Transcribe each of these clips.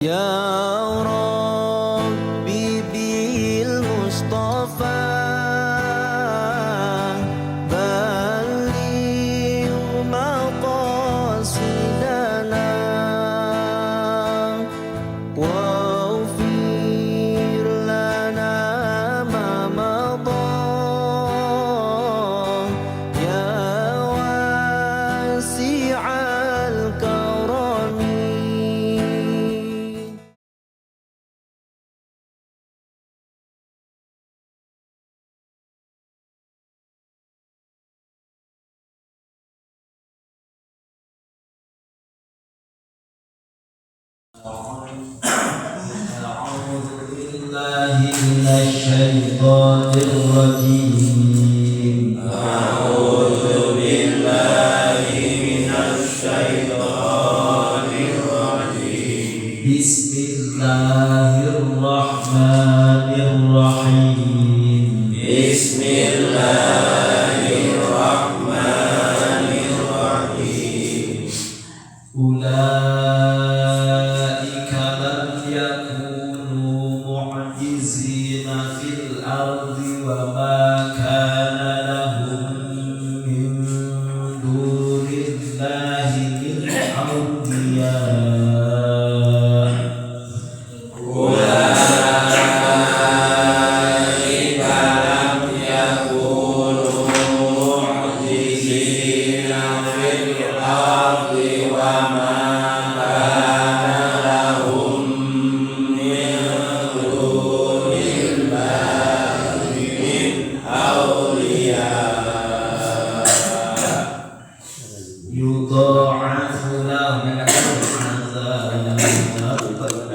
Ya Rabbi bil Mustafa balligh maqasidana waghfir lana ma madha ya wasi'al karami. أعوذ بالله من الشيطان الرجيم. أعوذ بالله من الشيطان الرجيم. بسم الله الرحمن الرحيم. بسم الله الرحمن الرحيم. أولئك لم يكونوا معجزين في الأرض وما كان لهم من دون الله من أولياء. أولئك لم يكونوا معجزين في الأرض وما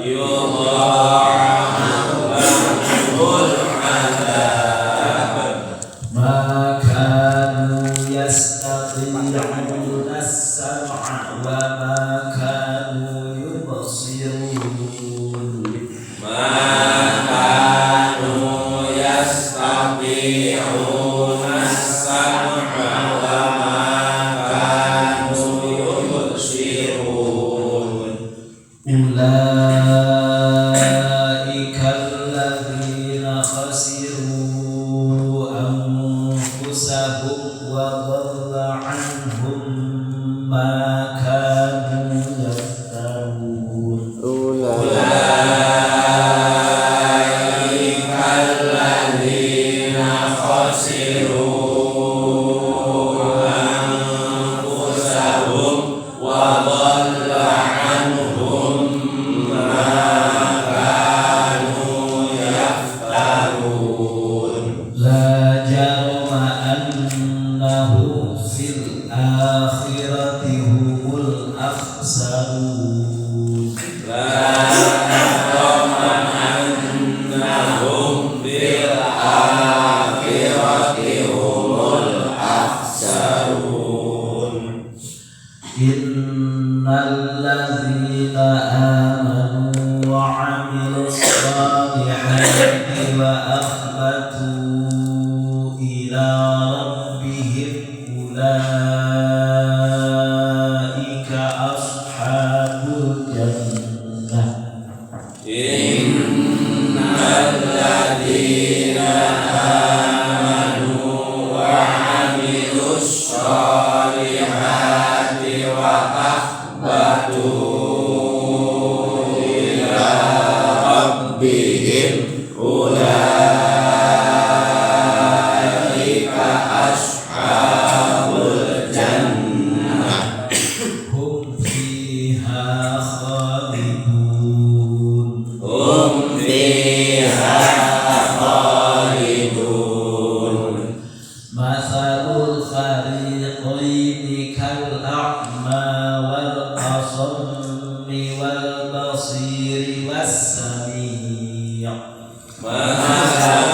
يضاعف لهم العذاب ما كانوا يستطيعون السمع وما كانوا يبصرون. ما كانوا يستطيعون السمع وما أولئك الذين خسروا أنفسهم وضل عنهم ما كانوا يفترون. أولئك الذين خسروا أنفسهم وضل عنهم لا جرم أنهم في الآخرة هم الأخسرون. لا جرم أنهم في الآخرة هم الأخسرون. إن الذين آمنوا وعملوا الصالحات وأخبتوا إلى ربهم أولئك أصحاب الجنة. إن الذين آمنوا وعملوا الصالحات وأخبتوا إلى ربهم أولئك أصحاب الجنة هم فيها خالدون. هم فيها خالدون. مثل الفريقين كالأعمى والأصم والبصير والسميع. مثل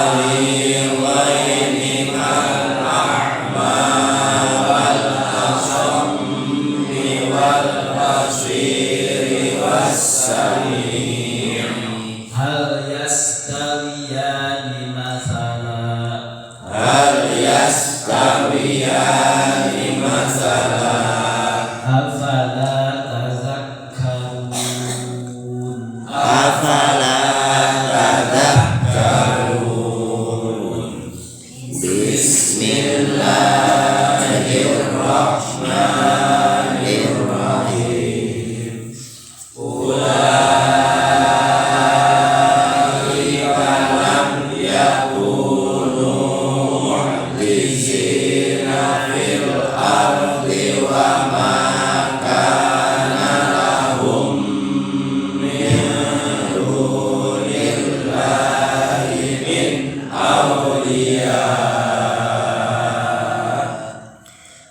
الفريقين كالأعمى والأصم والبصير والسميع هل يستويان مثلا. هل يستويان مثلا. أفلا تذكرون. afala tadakkarun. Bismillahirrahmanirrahim. Ulaika lam yakunu mu'jizina fil ardi wa ma kana lahum min dunillahi min awliya.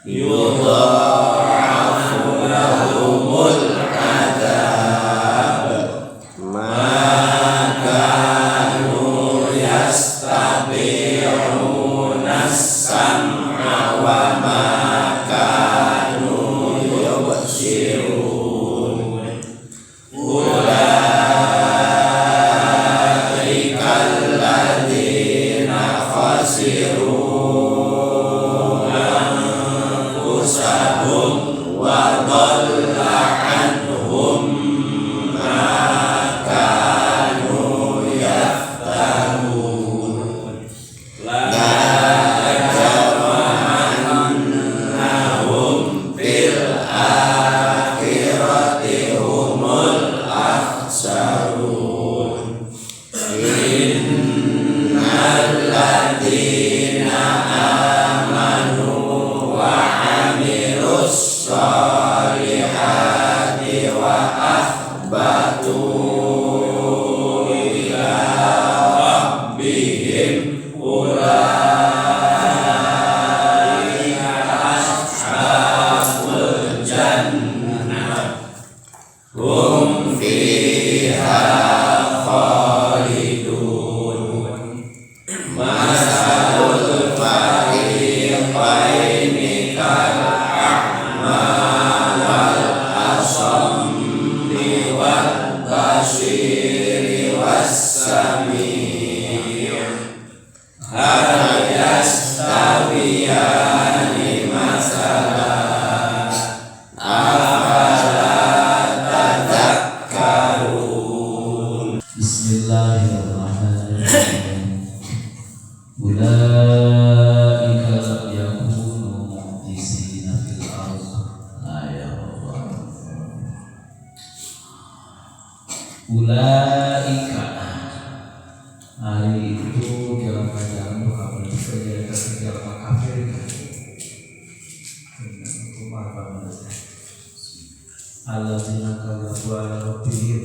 Yudha'afu lahumul adzab ma kanu yastabi'una as-sam'a wa ma kanu yubsirun. Ulaika alladzina khasiru anfusahum wa dhalla anhum ma kanu yaftarun. La jarama annahum fil akhirati humul akhsarun. Innal ladzina amanu wa amilus solihati wa akhbatu ila rabbihim ulaika ashabul jannah hum fiha khalidun. Masalul fariqaini kal a'ma wal asammi wal basiri was sami'. Hal yastawiyani masalan afala tadakkarun. Bismillahirrahmanirrahim. Ulaika lam yakunu mu'jizina fil ardh. Ulaika hari itu jalan-jalan kapan kerja kafir alladzina kadzabu ala rabbihim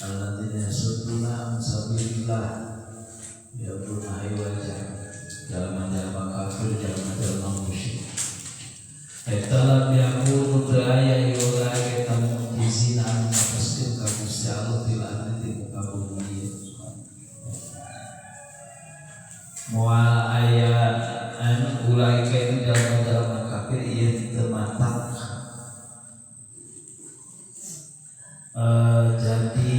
alladzina yasudduna an sabilillah yabuna wajah jalan-jalan kafir jalan-jalan musyrik. Etalah yakunu daya yulai tamu izina mafaskin kagusti Allah bila di muka bumi. Mual ayat ulai kain jalan-jalan kafir ia termatak jadi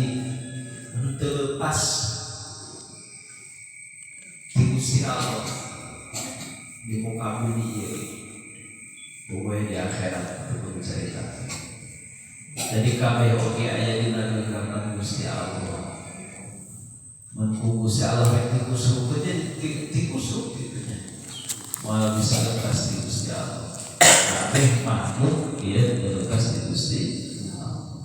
terlepas di Gusti Allah di muka bumi ini, bukan di akhirat itu cerita. Jadi kami oke ayat di dalam Gusti Allah, Gusti Allah yang tikus rupanya tikus rupanya malah bisa lepas di Gusti Allah. Tapi makhluk ia lepas di Gusti Allah.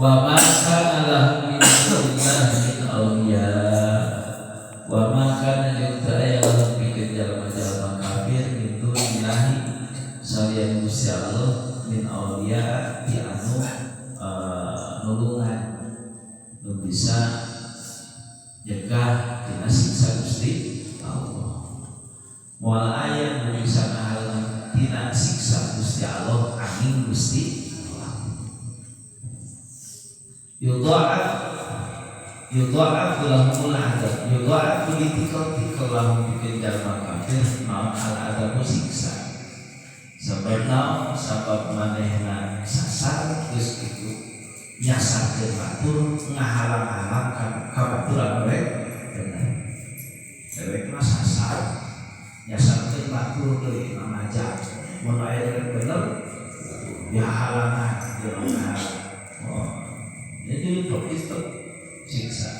Wa ma kana lahum min dunillahi min awliya. Wa ma kana yudaya lahum bikin jalma-jalma kafir min dunillahi salian Gusti Allah min awliya di anu nulungan nu bisa jaga tina siksa Gusti Allah. Moal aya nu bisa ngahalang tina siksa Gusti Allah angin Gusti yudha'af lahumul adzab yudha'af litikal lahum bikin jalma kafir naon al adzab siksa sebab naon sabab manehna sasar geus kitu nyasarkeun batur ngahalang-halang kabaturan mereka bener dewek mah sasar nyasarkeun batur deui mangajak mun aya bener ya halangan ya. Jadi itu siksa.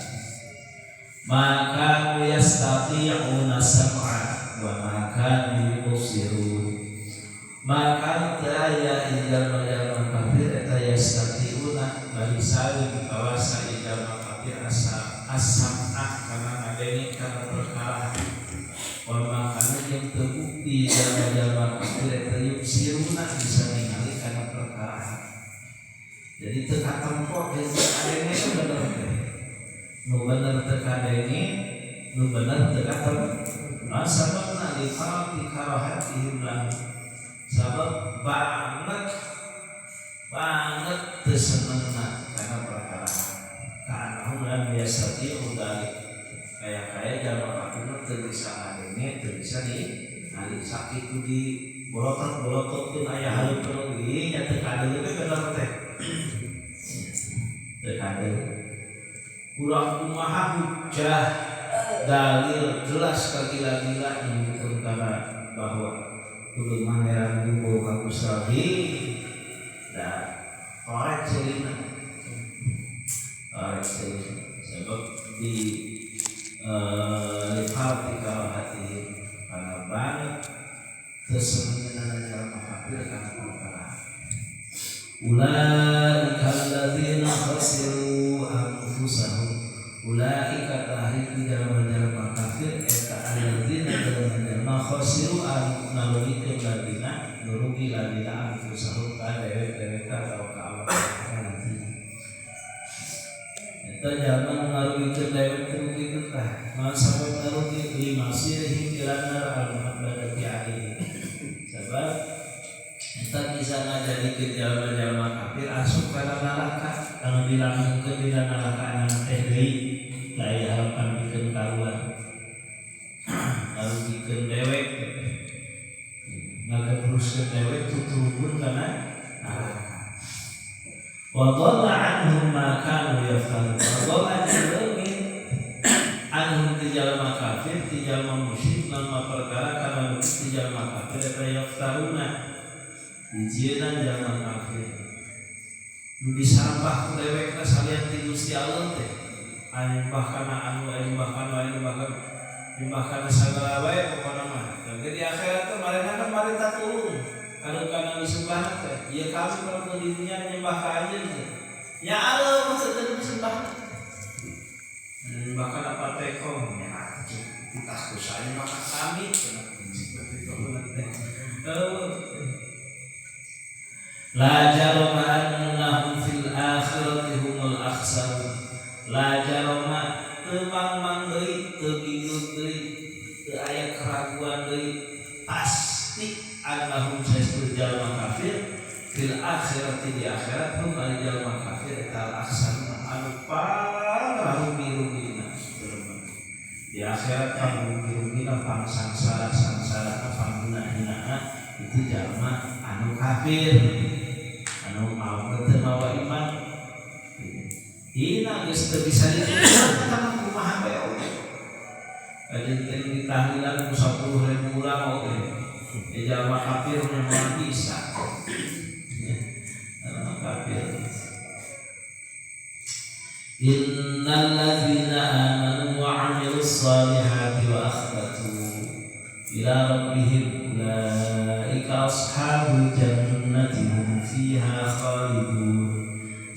Maka yastati'una sam'a wa maka yubsirun. Maka daya ijal kafir eta yastati'una bagi saling kawasa ijal kafir asam karena ngadengin karena perkara. Wa maka yang terbukti ijal kafir eta yubsiruna bisa ningali karena perkara. Jadi teka tempok yang adengin itu benar. Nu bener teka dengin, nu bener teka tempok. Sababna li farqi karahatihim lahu. Sabab banget tersenengna karena perkara karena lam biasati udalik kayak jalan aku teu bisa ngadenge teu bisa di ali sakit ku di bolotot teu aya halu perlu ieu nya teu kadeuleuh teh bener teh teu kadeuleuh kurang kumaha hujjah dalil jelas kagila-gila menunjukkan bahwa kudu mangeran dibawa ka Gusti dan korek celina sebab di lihat di hati karena banget tersenangnya dalam kafir karena perkara ulaika alladzina khasiru anfusahum ulaika tahrik di dalam kafir eta alladzina dalam khasiru nalugikeun ladina nurugi ladina anfusahum ka dewek-dewek atau ka Allah nanti eta jalma ngarugikeun dewek teh kitu tah masabab narugi li masirihim ilanar al-mabadati alaihi sebab eta bisa ngajadikeun jalma-jalma kafir asup kana neraka anu dilanggengkeun dina neraka anak teh deui lain harapan bikin karuan ngarugikeun dewek terus dewek tutupun karena wa dhalla anhum ma kanu yafalun wa dhalla anhum tijalma kafir tijalma musyrik lama perkara karena tijalma kafir eta yaftaruna dijieun jalma kafir nu disampah ku dewek teh salian ti Gusti Allah teh anyembah kana anu anyembah sagala wae pokona mah. Jadi di akhirat teh marena kan marita tulung. Kalau kana disembah teh, ieu kami kalau di dunia nyembah ka anjeun teh. Ya Allah maksudna disembah. Nyembah kana patekong ya kita kusaya maka kami seperti itu teh. La jarama annahum fil akhirati humul akhsarun. La jarama temang deui teu bingung deui teu aya keraguan deui pasti annahum saestu jalma kafir fil akhirati di akhirat hum ari jalma kafir eta akhsarun anu pararugina di akhirat pararugina pangsangsara panghina-hina itu jalma anu kafir anu mau teu mawa iman ina geus teu bisa ditanya kumaha bae oge. Kajian teh ditahlilan ku 10.000 urang oge. Jalma kafir mah bisa. Jalma kafir. Innal ladzina amanu wa 'amilus shalihati wa akhbatu ila rabbihim ulaika ashabul jannati hum fiha khalidun.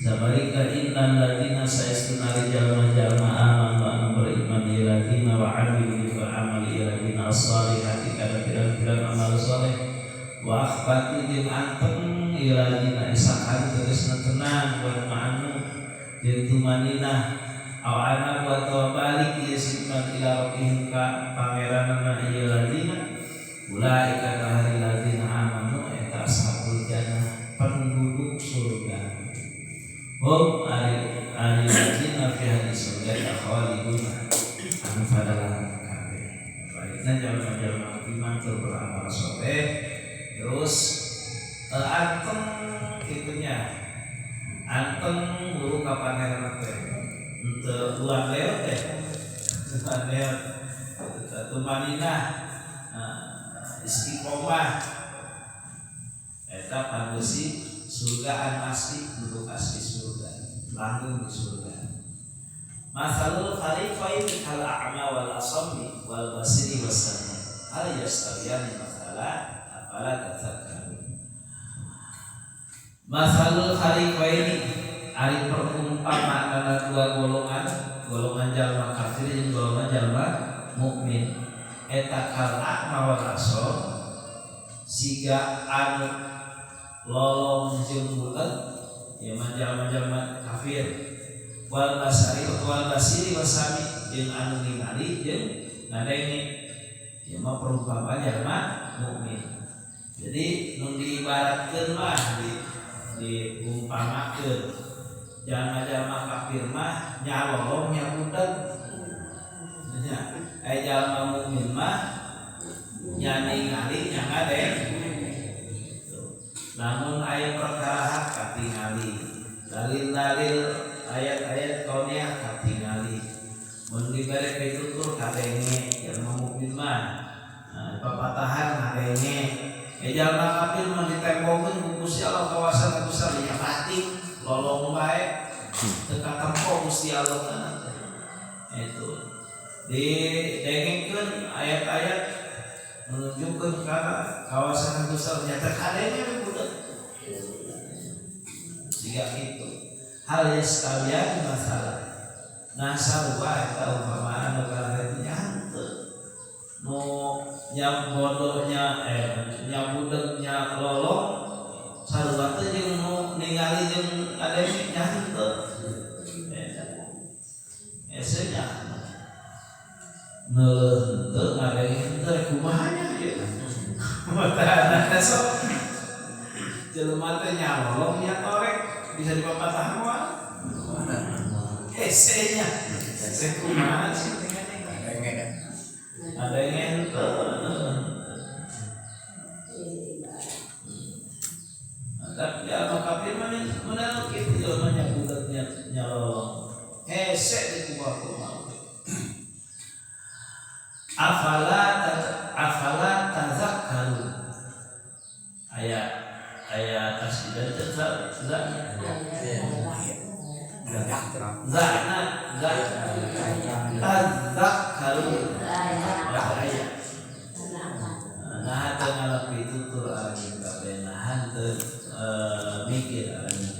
Zabarika innal ladzina sayasunari jalma-jalma amanu anu beriman iladzina wa amilu wa amali iladzina as-salihati kana pirang-pirang amal saleh wa akhbatu jeung anteng iladzina isakan tegasna tenang wa ma'anu jeung tumaninah aw ana wa tawbalik yasiman ila rabbihim ka pangeranna iladzina ulaika tahari ladzina amanu eta ashabul jannah penduduk surga. Hum ari ladzina fi hadis surga khaliduna anu fadalah kabeh. Baikna jalma-jalma iman beramal saleh terus anteng kitunya anteng guru ka pangeran teh teu ulah leo teh leo tumaninah istiqomah eta panggeusi surgaan asli duduk asli surga langgeng di surga. Masalul fariqain kal a'ma wal asammi wal basiri was sami hal yastawiyani masala afala tadzakkarun. Masalul fariqain ari perumpamaan dua golongan jalma kafir jeung golongan jalma mukmin eta kal a'ma wal asam siga anu lolong jeung bulet ya jalma kafir wal basiri wasami jeung anu ningali jeung ngadenge ya mah perumpamaan jalma mukmin. Jadi nu diibaratkeun mah diumpamakeun jalma kafir mah nya lolong nya budak nya jalma mukmin mah nya ningali nya ngadeng. Namun ayat perkara hak katingali dalil-dalil ayat-ayat kauniyah katingali mun dibere pitutur kadenge jalma mukmin mah papatahan kadenge jalma kafir mah ditembongkeun ku Gusti Allah kawasan Gusti nya pati lolong bae teu katempo Gusti Allah itu didengengkeun ayat-ayat menunjukkan karena kawasan Gusti nya terkadenge budak siga itu hal yang sekalian masalah nah sarua eta umpamana negara nya henteu nu nya bodohnya nya budegnya lolong sarua teh jeung nu ningali jeung ademe nya henteu esenya henteu ngadenge henteu kumaha nya ieu mata sok jelema teh nya lolong nya torek bisa dipapatah moal esenya sekumaha sih ada yang tapi jalma kafir mah menawa kitu jalma nya budaknya nyalolong hese di kumaha afala tazakkarun ayat tasbih tazakkarun nah tengah pitutur alami kabeh nah mikir alami